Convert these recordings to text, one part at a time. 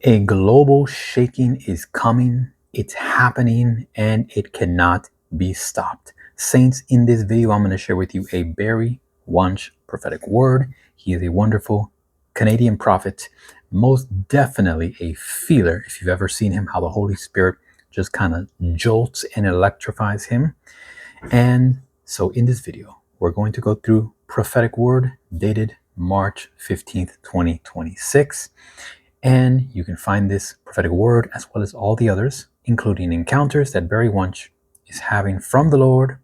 A global shaking is coming, it's happening, and it cannot be stopped. Saints, in this video, I'm going to share with you a very Wunsch prophetic word. He is a wonderful Canadian prophet, most definitely a feeler. If you've ever seen him, how the Holy Spirit just kind of jolts and electrifies him. And so in this video, we're going to go through prophetic word dated March 15th, 2026. And you can find this prophetic word as well as all the others, including encounters that Barry Wunsch is having from the Lord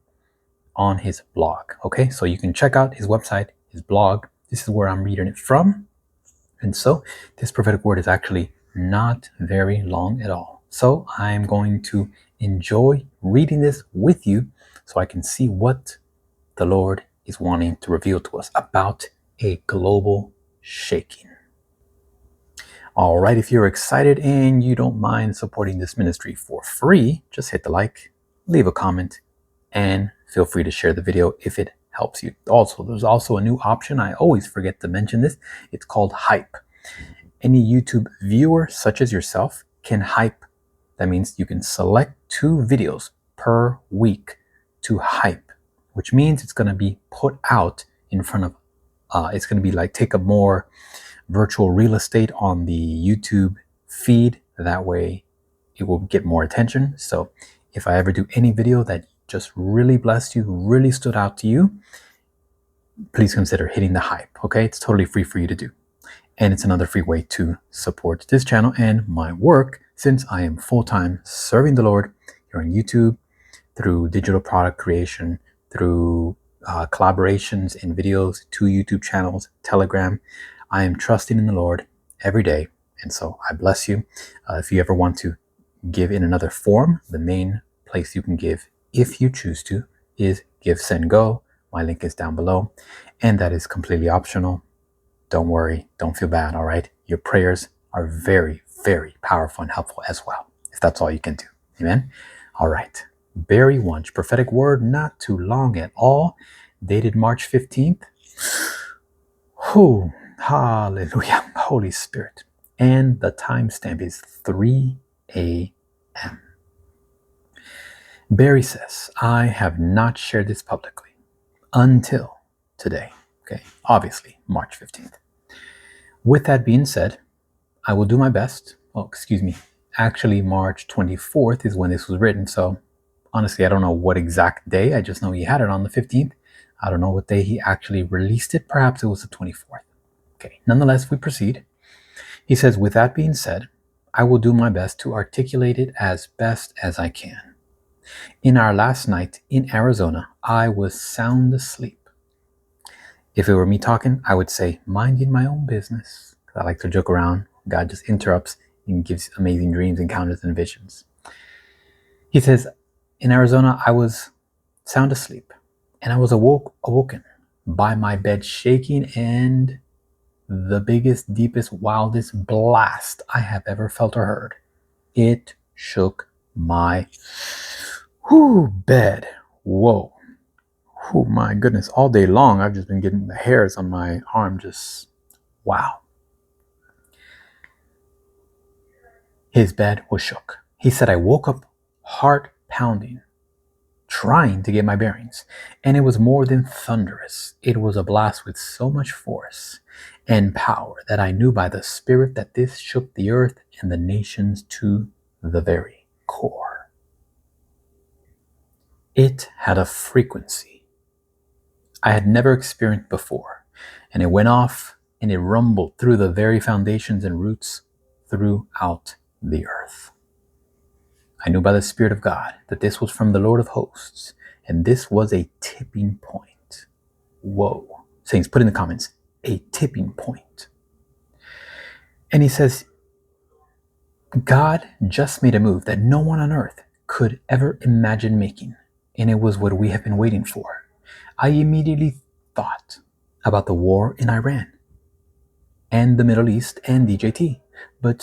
on his blog. Okay, so you can check out his website, his blog. This is where I'm reading it from. And so this prophetic word is actually not very long at all. So I'm going to enjoy reading this with you so I can see what the Lord is wanting to reveal to us about a global shaking. All right, if you're excited and you don't mind supporting this ministry for free, just hit the like, leave a comment, and feel free to share the video if it helps you. Also, there's also a new option. I always forget to mention this. It's called Hype. Any YouTube viewer, such as yourself, can hype. That means you can select 2 videos per week to hype, which means it's going to be put out in front of, it's going to be like take up more virtual real estate on the YouTube feed. That way it will get more attention. So if I ever do any video that just really blessed you, really stood out to you, please consider hitting the hype. Okay, it's totally free for you to do. And it's another free way to support this channel and my work, since I am full-time serving the Lord here on YouTube, through digital product creation, through collaborations in videos, 2 YouTube channels, Telegram. I am trusting in the Lord every day. And so I bless you. If you ever want to give in another form, the main place you can give, if you choose to, is Give, Send, Go. My link is down below. And that is completely optional. Don't worry. Don't feel bad. All right. Your prayers are very, very powerful and helpful as well, if that's all you can do. Amen. All right. Barry Wunsch, prophetic word, not too long at all, dated March 15th. Whew. Hallelujah. Holy Spirit. And the timestamp is 3 a.m. Barry says, I have not shared this publicly until today. Okay, obviously, March 15th. With that being said, I will do my best. Oh, excuse me. Actually, March 24th is when this was written. So honestly, I don't know what exact day. I just know he had it on the 15th. I don't know what day he actually released it. Perhaps it was the 24th. Okay, nonetheless, we proceed. He says, with that being said, I will do my best to articulate it as best as I can. In our last night in Arizona, I was sound asleep. If it were me talking, I would say, minding my own business. I like to joke around. God just interrupts and gives amazing dreams, encounters, and visions. He says, in Arizona, I was sound asleep, and I was awoken by my bed shaking and the biggest, deepest, wildest blast I have ever felt or heard. It shook my bed. Whoa. Oh my goodness. All day long, I've just been getting the hairs on my arm just, wow. His bed was shook. He said, I woke up heart pounding, trying to get my bearings. And it was more than thunderous. It was a blast with so much force and power that I knew by the Spirit that this shook the earth and the nations to the very core. It had a frequency I had never experienced before, and it went off and it rumbled through the very foundations and roots throughout the earth. I knew by the Spirit of God that this was from the Lord of hosts, and this was a tipping point. Whoa. Saints, put in the comments, a tipping point. And he says, God just made a move that no one on earth could ever imagine making, and it was what we have been waiting for. I immediately thought about the war in Iran and the Middle East and DJT, but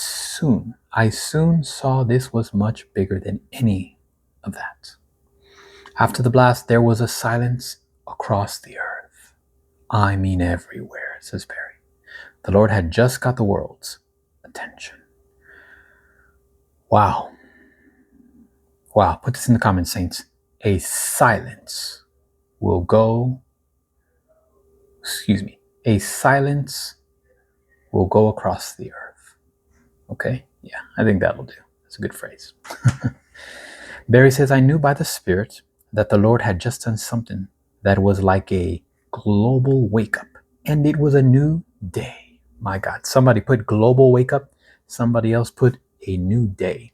I soon saw this was much bigger than any of that. After the blast, there was a silence across the earth. I mean everywhere, says Barry. The Lord had just got the world's attention. Wow. Wow. Put this in the comments, saints. A silence will go, a silence will go across the earth. Okay? Yeah, I think that'll do. That's a good phrase. Barry says, I knew by the Spirit that the Lord had just done something that was like a global wake up. And it was a new day. My God. Somebody put global wake up. Somebody else put a new day.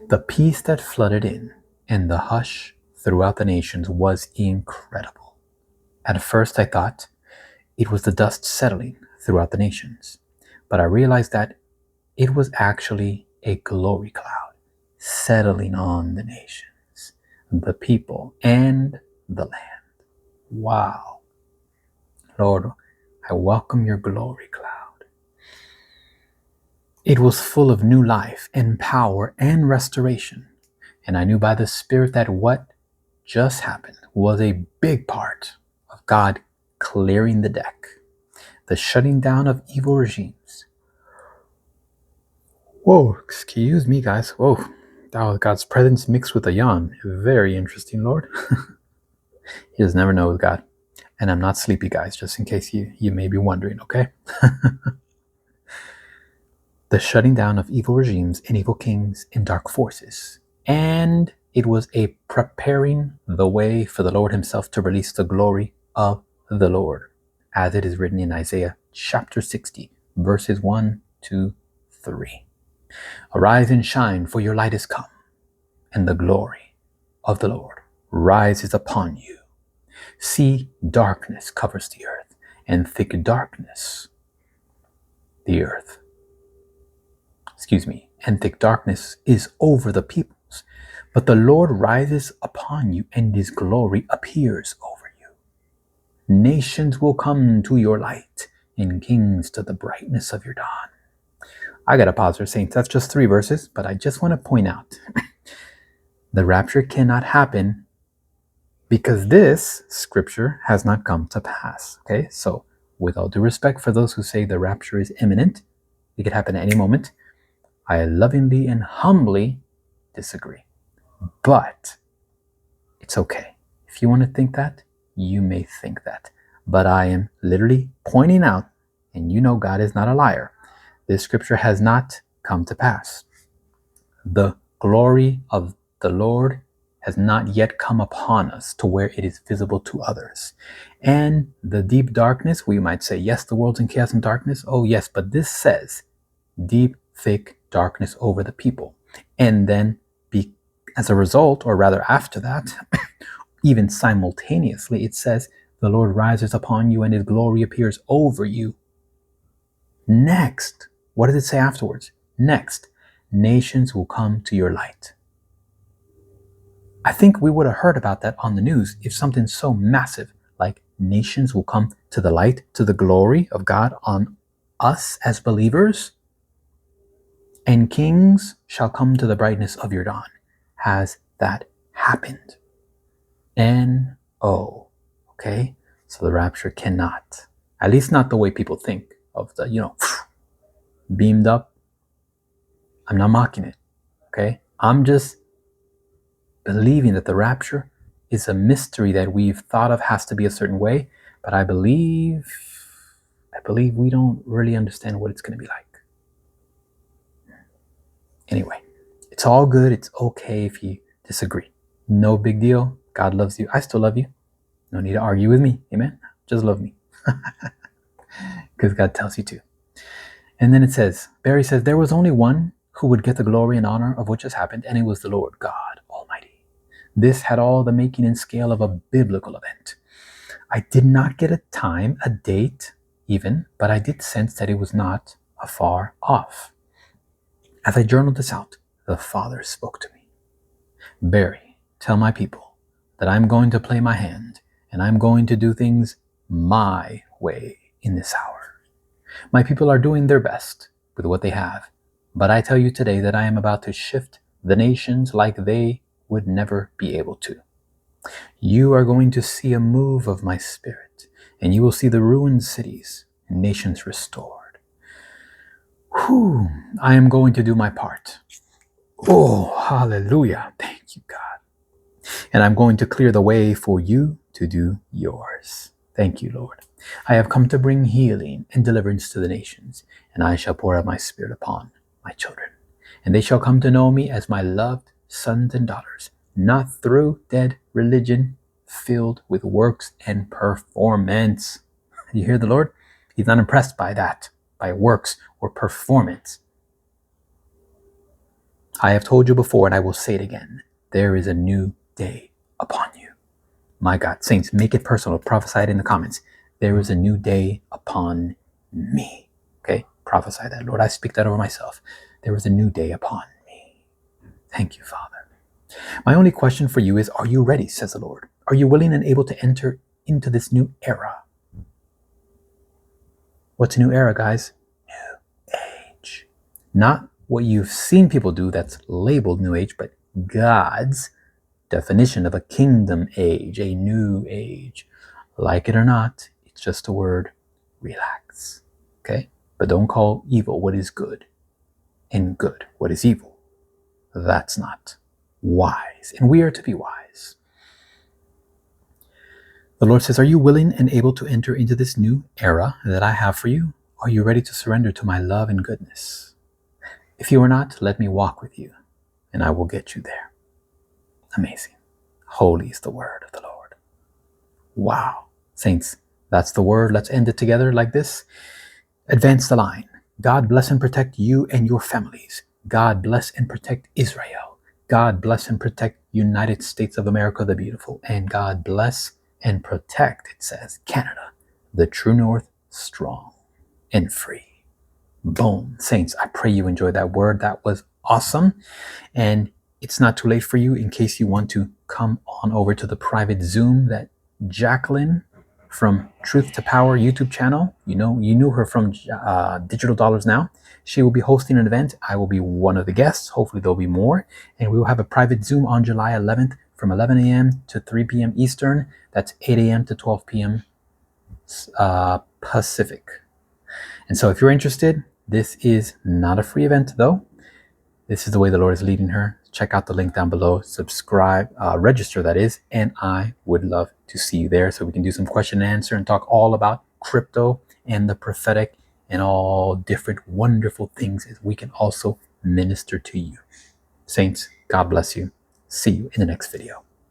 The peace that flooded in and the hush throughout the nations was incredible. At first I thought it was the dust settling throughout the nations, but I realized that it was actually a glory cloud settling on the nations, the people, and the land. Wow. Lord, I welcome your glory cloud. It was full of new life and power and restoration. And I knew by the Spirit that what just happened was a big part of God clearing the deck, the shutting down of evil regimes. Whoa, excuse me, guys. Whoa, that was God's presence mixed with a yawn. Very interesting, Lord. You just never know with God. And I'm not sleepy, guys, just in case you may be wondering, okay? The shutting down of evil regimes and evil kings and dark forces. And it was a preparing the way for the Lord himself to release the glory of the Lord, as it is written in Isaiah chapter 60, verses 1 to 3. Arise and shine, for your light is come, and the glory of the Lord rises upon you. See, darkness covers the earth, and thick darkness the earth. And thick darkness is over the peoples. But the Lord rises upon you, and his glory appears over you. Nations will come to your light, and kings to the brightness of your dawn. I gotta pause here, saints. That's just 3 verses, but I just want to point out the rapture cannot happen because this scripture has not come to pass. Okay, so with all due respect for those who say the rapture is imminent, it could happen at any moment, I lovingly and humbly disagree. But it's okay. If you want to think that, you may think that. But I am literally pointing out, and you know God is not a liar, this scripture has not come to pass. The glory of the Lord has not yet come upon us to where it is visible to others. And the deep darkness, we might say, yes, the world's in chaos and darkness. Oh, yes, but this says deep, thick darkness over the people. And then as a result, or rather after that, even simultaneously, it says, the Lord rises upon you and his glory appears over you. Next, what does it say afterwards? Next, nations will come to your light. I think we would have heard about that on the news if something so massive like nations will come to the light, to the glory of God on us as believers, and kings shall come to the brightness of your dawn. Has that happened? N-O. Okay? So the rapture cannot, at least not the way people think of the, beamed up. I'm not mocking it. Okay? I'm just believing that the rapture is a mystery that we've thought of has to be a certain way, but I believe we don't really understand what it's going to be like. Anyway, it's all good. It's okay if you disagree. No big deal. God loves you. I still love you. No need to argue with me. Amen? Just love me. Because God tells you to. And then it says, Barry says, there was only one who would get the glory and honor of what just happened, and it was the Lord God Almighty. This had all the making and scale of a biblical event. I did not get a time, a date even, but I did sense that it was not afar off. As I journaled this out, the Father spoke to me. Barry, tell my people that I'm going to play my hand, and I'm going to do things my way in this hour. My people are doing their best with what they have, but I tell you today that I am about to shift the nations like they would never be able to. You are going to see a move of my Spirit, and you will see the ruined cities and nations restored. I am going to do my part. Oh, hallelujah. Thank you, God. And I'm going to clear the way for you to do yours. Thank you, Lord. I have come to bring healing and deliverance to the nations, and I shall pour out my spirit upon my children. And they shall come to know me as my loved sons and daughters, not through dead religion filled with works and performance. You hear the Lord? He's not impressed by that, by works or performance. I have told you before, and I will say it again. There is a new day upon you. My God, saints, make it personal. Prophesy it in the comments. There is a new day upon me. Okay? Prophesy that. Lord, I speak that over myself. There is a new day upon me. Thank you, Father. My only question for you is, are you ready, says the Lord? Are you willing and able to enter into this new era? What's a new era, guys? New age. Not what you've seen people do that's labeled new age, but God's definition of a kingdom age, a new age. Like it or not, it's just a word. Relax. Okay? But don't call evil what is good and good what is evil. That's not wise. And we are to be wise. The Lord says, are you willing and able to enter into this new era that I have for you? Are you ready to surrender to my love and goodness? If you are not, let me walk with you, and I will get you there. Amazing. Holy is the word of the Lord. Wow. Saints, that's the word. Let's end it together like this. Advance the line. God bless and protect you and your families. God bless and protect Israel. God bless and protect United States of America the beautiful. And God bless and protect, it says, Canada, the true north, strong and free. Boom. Saints, I pray you enjoyed that word. That was awesome. And it's not too late for you in case you want to come on over to the private Zoom that Jacqueline from Truth to Power YouTube channel. You knew her from Digital Dollars Now. She will be hosting an event. I will be one of the guests. Hopefully there'll be more. And we will have a private Zoom on July 11th from 11 a.m. to 3 p.m. Eastern. That's 8 a.m. to 12 p.m. Pacific. And so if you're interested, this is not a free event though. This is the way the Lord is leading her. Check out the link down below. Subscribe, register that is, and I would love to see you there so we can do some question and answer and talk all about crypto and the prophetic and all different wonderful things as we can also minister to you. Saints, God bless you. See you in the next video.